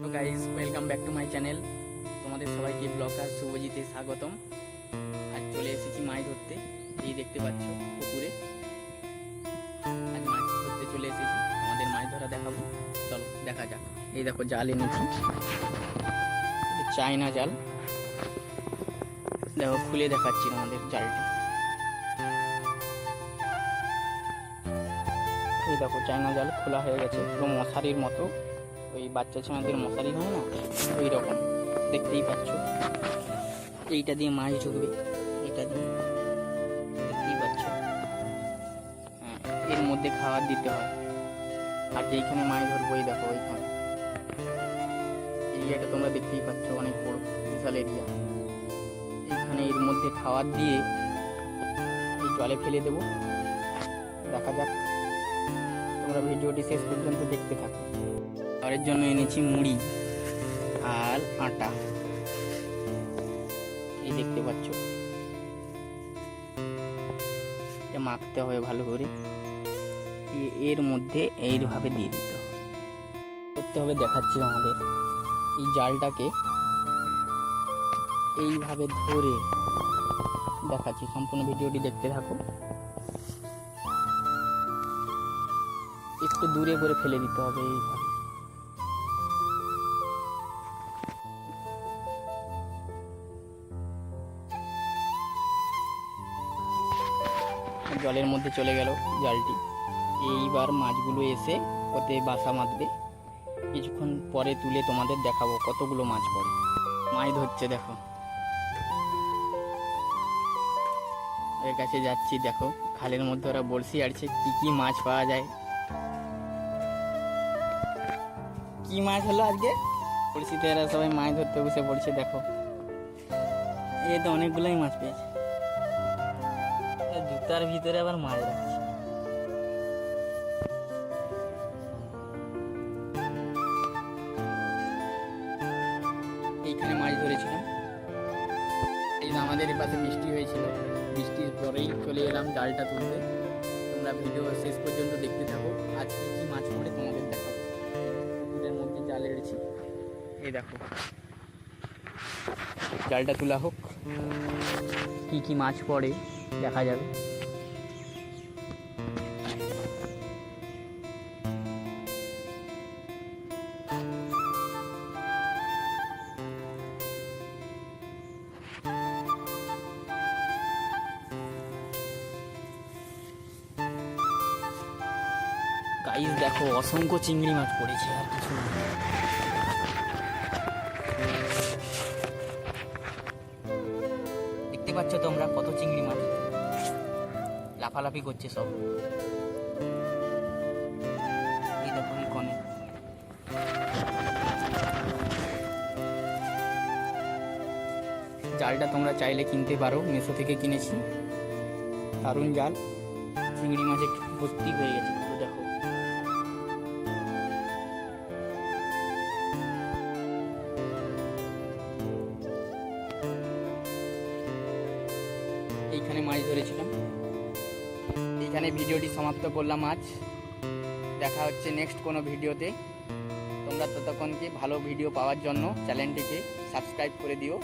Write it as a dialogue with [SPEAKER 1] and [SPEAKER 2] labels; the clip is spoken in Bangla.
[SPEAKER 1] তো guys, welcome back to my channel. তোমাদের সবাইকে ব্লগার শুভজিতে স্বাগতম। আজ চলে এসেছি মাছ ধরতে। এই দেখতে পাচ্ছ পুকুরে আজ মাছ ধরতে চলে এসেছি। আমাদের মাছ ধরা দেখাবো, চলো দেখা যাক। এই দেখো জাল এনেছি, চায়না জাল। দেখো খুলে দেখাচ্ছি আমাদের জালটি। এই দেখো চায়না জাল খোলা হয়ে গেছে, পুরো মশারির মতো। ওই বাচ্চা ছেলেদের মশারি হয় না, ওই রকম দেখতেই পাচ্ছ। এইটা দিয়ে মাছ ঢুকবে, এটা দিয়ে দেখতেই পাচ্ছ। হ্যাঁ, এর মধ্যে খাবার দিতে হয়। আর যেইখানে মাছ ধরবো, এই দেখো ওইখানে এরিয়াটা তোমরা দেখতেই পাচ্ছ, অনেক বড় বিশাল এরিয়া। এইখানে এর মধ্যে খাবার দিয়ে এই জলে ফেলে দেবো। দেখা যাক, তোমরা ভিডিওটি শেষ পর্যন্ত দেখতে থাকো। খাবারের জন্য এনেছি মুড়ি আর আটা, এই দেখতে পাচ্ছ। এটা মাখতে হবে ভালো করে, এর মধ্যে এইভাবে দিয়ে দিতে হবে। করতে হবে দেখাচ্ছি আমাদের। এই জালটাকে এইভাবে ধরে দেখাচ্ছি, সম্পূর্ণ ভিডিওটি দেখতে থাকো। একটু দূরে করে ফেলে দিতে হবে এইভাবে। জলের মধ্যে চলে গেল জালটি। এইবার মাছগুলো এসে ওতে বাসা বাঁধবে। কিছুক্ষণ পরে তুলে তোমাদের দেখাবো কতগুলো মাছ পড়ে। মাছ ধরছে দেখো, এর কাছে যাচ্ছি। দেখো খালের মধ্যে ওরা বড়শি আড়ছে, কি কি মাছ পাওয়া যায়। কি মাছ হলো আজকে? বড়শিতে এরা সবাই মাছ ধরতে বসে পড়ছে। দেখো এ তো অনেকগুলোই মাছ পেয়েছে। জুতার ভিতরে আবার মাছ রাখছে। এইখানে মাছ ধরেছিলাম। এই যে আমাদের পাশে বৃষ্টি হয়েছিল, বৃষ্টির পরেই চলে এলাম জালটা তুলতে। তোমরা ভিডিও শেষ পর্যন্ত দেখতে থাকো। আজ কি কি মাছ পড়ে তোমাদের দেখাবো। পুকুরের মধ্যে জাল এড়েছি, এই দেখো। জালটা তোলা হোক, কি কি মাছ পড়ে দেখা যাবে। গাইস দেখো, অসংখ্য চিংড়ি মাছ পড়েছে, আর কিছু না। দেখতে পাচ্ছ তোমরা কত চিংড়ি মাছ লাফালাফি করছে সব। এই দেখো এই কোণে। জালটা তোমরা চাইলে কিনতে পারো, মেশো থেকে কিনেছি। দারুণ জাল, চিংড়ি মাছে ভর্তি হয়ে গেছে পুরো। দেখো এইখানে মাছ ধরেছিলাম। এইখানে ভিডিওটি সমাপ্ত করলাম আজ। দেখা হচ্ছে নেক্সট কোনো ভিডিওতে। তোমরা ততক্ষণকে ভালো ভিডিও পাওয়ার জন্য চ্যানেলটিকে সাবস্ক্রাইব করে দিও।